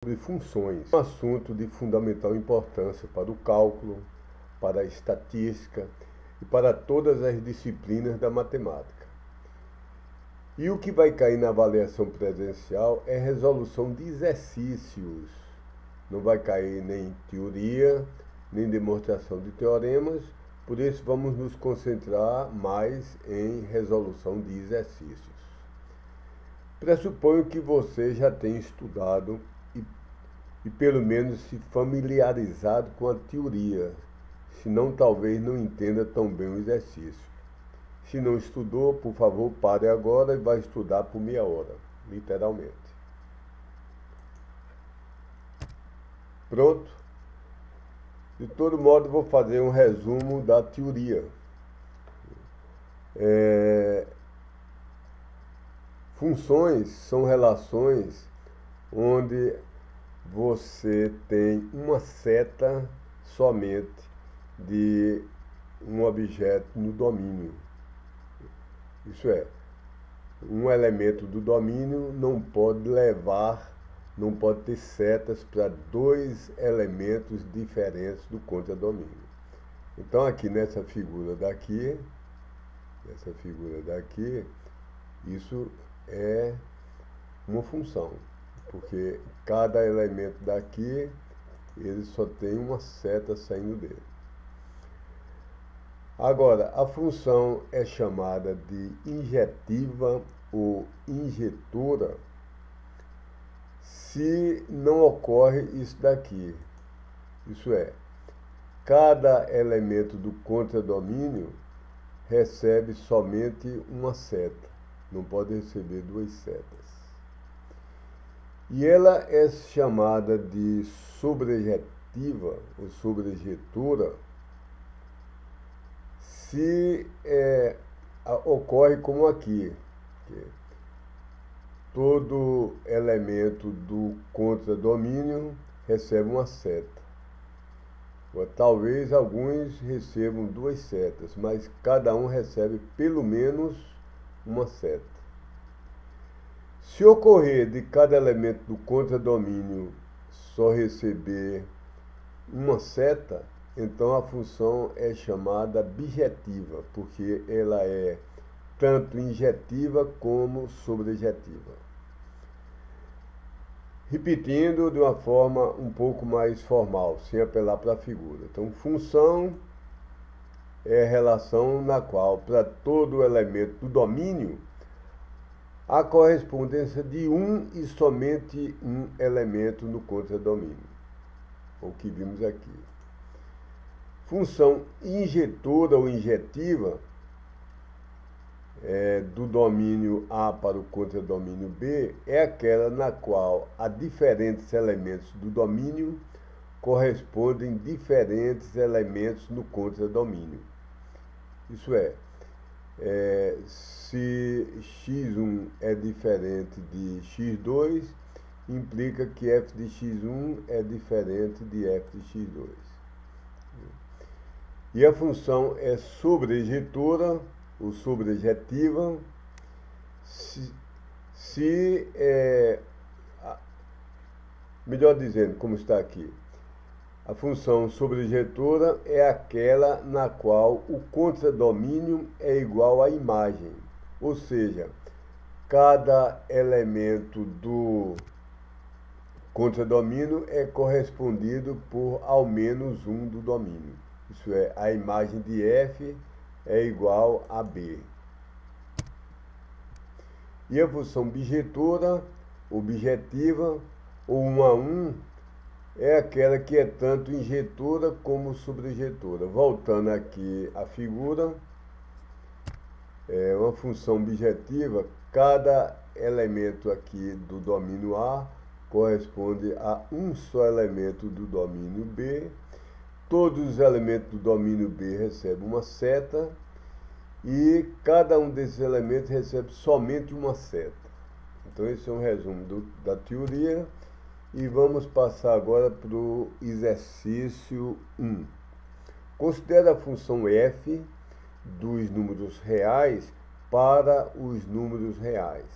Sobre funções, um assunto de fundamental importância para o cálculo, para a estatística e para todas as disciplinas da matemática. E o que vai cair na avaliação presencial é resolução de exercícios. Não vai cair nem teoria, nem demonstração de teoremas, por isso vamos nos concentrar mais em resolução de exercícios. Pressuponho que você já tenha estudado e pelo menos se familiarizado com a teoria, senão talvez não entenda tão bem o exercício. Se não estudou, por favor, pare agora e vai estudar por meia hora, literalmente. Pronto? De todo modo, vou fazer um resumo da teoria. Funções são relações onde você tem uma seta somente de um objeto no domínio. Isso é, um elemento do domínio não pode ter setas para dois elementos diferentes do contradomínio. Então aqui nessa figura daqui, isso é uma função, porque cada elemento daqui, ele só tem uma seta saindo dele. Agora, a função é chamada de injetiva ou injetora se não ocorre isso daqui. Isso é, cada elemento do contradomínio recebe somente uma seta, não pode receber duas setas. E ela é chamada de sobrejetiva ou sobrejetora se ocorre como aqui, que todo elemento do contradomínio recebe uma seta. Talvez alguns recebam duas setas, mas cada um recebe pelo menos uma seta. Se ocorrer de cada elemento do contradomínio só receber uma seta, então a função é chamada bijetiva, porque ela é tanto injetiva como sobrejetiva. Repetindo de uma forma um pouco mais formal, sem apelar para a figura. Então, função é a relação na qual, para todo elemento do domínio, há correspondência de um e somente um elemento no contradomínio, o que vimos aqui. Função injetora ou injetiva do domínio A para o contradomínio B é aquela na qual a diferentes elementos do domínio correspondem diferentes elementos no contradomínio. Isso é, se x1 é diferente de x2, implica que f de x1 é diferente de f de x2. E a função é sobrejetora ou sobrejetiva melhor dizendo, como está aqui, a função sobrejetora é aquela na qual o contradomínio é igual à imagem, ou seja, cada elemento do contradomínio é correspondido por ao menos um do domínio. Isso é, a imagem de f é igual a b. E a função bijetora, objetiva, ou 1 a 1, é aquela que é tanto injetora como sobrejetora. Voltando aqui à figura, uma função bijetiva, cada elemento aqui do domínio A corresponde a um só elemento do domínio B. Todos os elementos do domínio B recebem uma seta e cada um desses elementos recebe somente uma seta. Então esse é um resumo da teoria e vamos passar agora para o exercício 1. Considere a função f dos números reais para os números reais,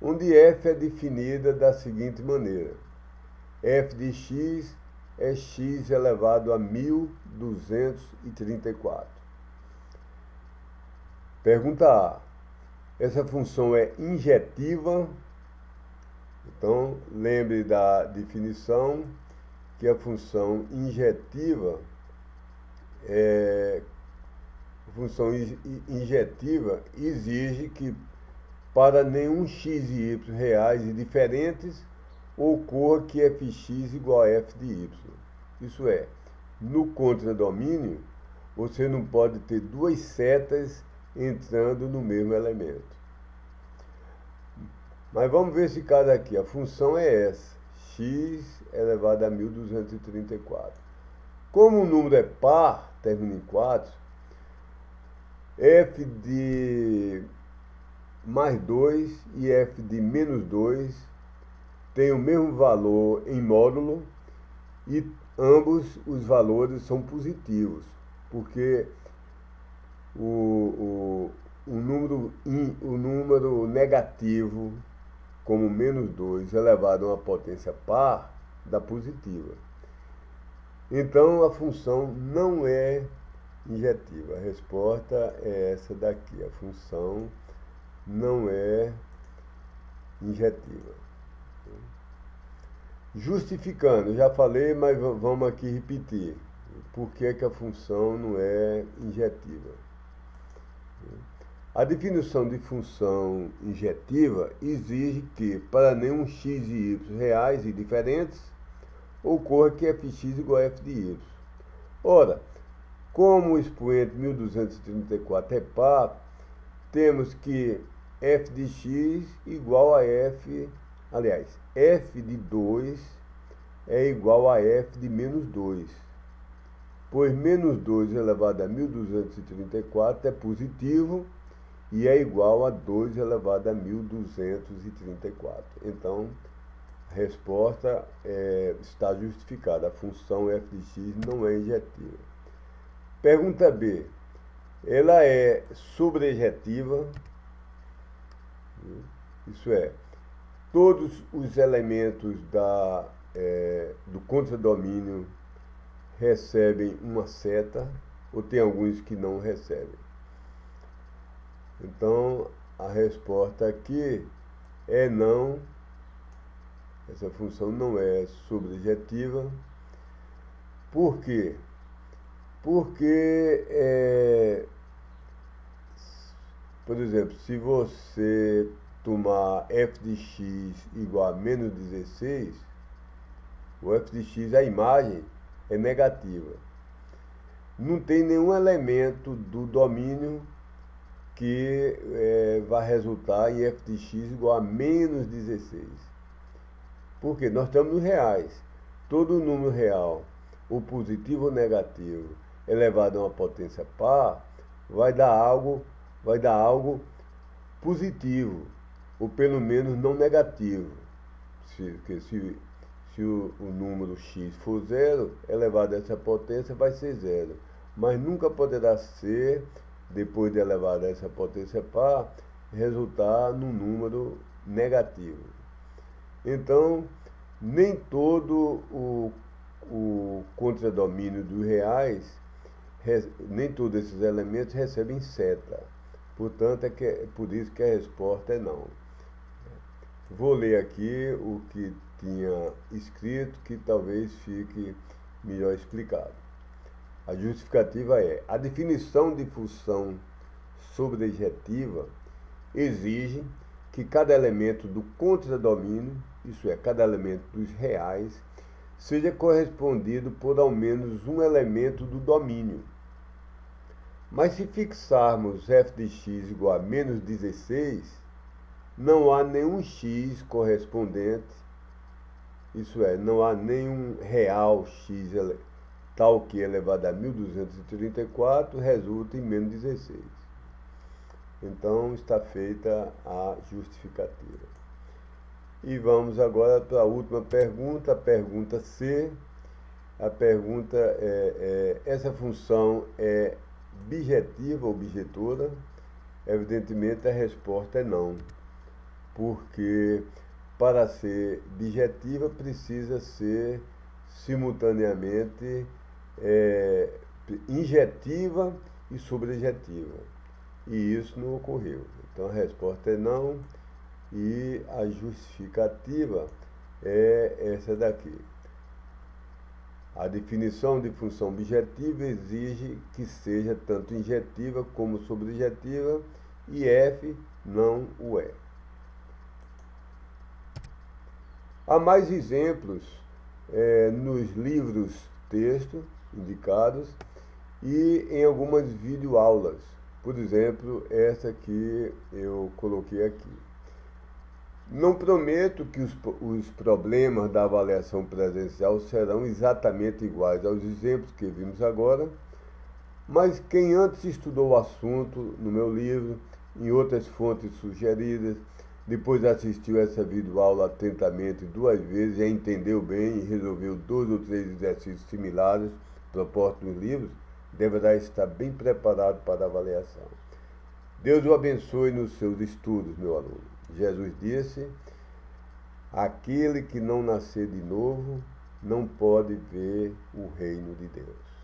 onde f é definida da seguinte maneira. f de x é x elevado a 1234. Pergunta A. Essa função é injetiva? Então, lembre da definição que a função injetiva exige que para nenhum x e y reais e diferentes ocorra que fx igual a f de y. Isso é, no contradomínio, você não pode ter duas setas entrando no mesmo elemento. Mas vamos ver esse caso aqui. A função é essa, x elevado a 1234. Como o número é par, termina em 4, f de mais 2 e f de menos 2 têm o mesmo valor em módulo e ambos os valores são positivos, porque o número negativo, como menos 2 elevado a uma potência par, dá positiva. Então a função não é injetiva. A resposta é essa daqui. A função não é injetiva. Justificando, já falei, mas vamos aqui repetir. Por que a função não é injetiva? A definição de função injetiva exige que, para nenhum x e y reais e diferentes, ocorra que fx igual a f de y. Ora, como o expoente 1234 é par, temos que f de x igual a f de 2 é igual a f de menos 2, pois menos 2 elevado a 1234 é positivo e é igual a 2 elevado a 1234. Então, a resposta está justificada. A função f de x não é injetiva. Pergunta B. Ela é sobrejetiva? Isso é, todos os elementos do contradomínio recebem uma seta, ou tem alguns que não recebem? Então, a resposta aqui é não. Essa função não é sobrejetiva. Por quê? Porque, por exemplo, se você tomar f de x igual a menos 16, o f de x, a imagem, é negativa. Não tem nenhum elemento do domínio que vai resultar em f de x igual a menos 16. Por quê? Nós estamos nos reais. Todo número real, ou positivo ou negativo, elevado a uma potência par, vai dar algo positivo, ou pelo menos não negativo. Se o número x for zero, elevado a essa potência vai ser zero. Mas nunca poderá ser, depois de elevado a essa potência par, resultar num número negativo. Então, nem todo o contradomínio dos reais, nem todos esses elementos recebem seta. Portanto, é por isso que a resposta é não. Vou ler aqui o que tinha escrito, que talvez fique melhor explicado. A justificativa é: a definição de função sobrejetiva exige que cada elemento do contradomínio, isso é, cada elemento dos reais, seja correspondido por ao menos um elemento do domínio. Mas se fixarmos f de x igual a menos 16, não há nenhum x correspondente, isso é, não há nenhum real x tal que elevado a 1234 resulta em menos 16. Então está feita a justificativa. E vamos agora para a última pergunta, a pergunta C. A pergunta essa função é bijetiva ou bijetora? Evidentemente a resposta é não, porque para ser objetiva, precisa ser simultaneamente é, injetiva e subjetiva. E isso não ocorreu. Então a resposta é não, e a justificativa é essa daqui. A definição de função objetiva exige que seja tanto injetiva como subjetiva, e F não o é. Há mais exemplos nos livros texto indicados e em algumas videoaulas. Por exemplo, essa que eu coloquei aqui. Não prometo que os problemas da avaliação presencial serão exatamente iguais aos exemplos que vimos agora, mas quem antes estudou o assunto no meu livro, em outras fontes sugeridas, depois assistiu essa videoaula atentamente 2 vezes, já entendeu bem e resolveu 2 ou 3 exercícios similares propostos nos livros, deverá estar bem preparado para a avaliação. Deus o abençoe nos seus estudos, meu aluno. Jesus disse: aquele que não nascer de novo não pode ver o reino de Deus.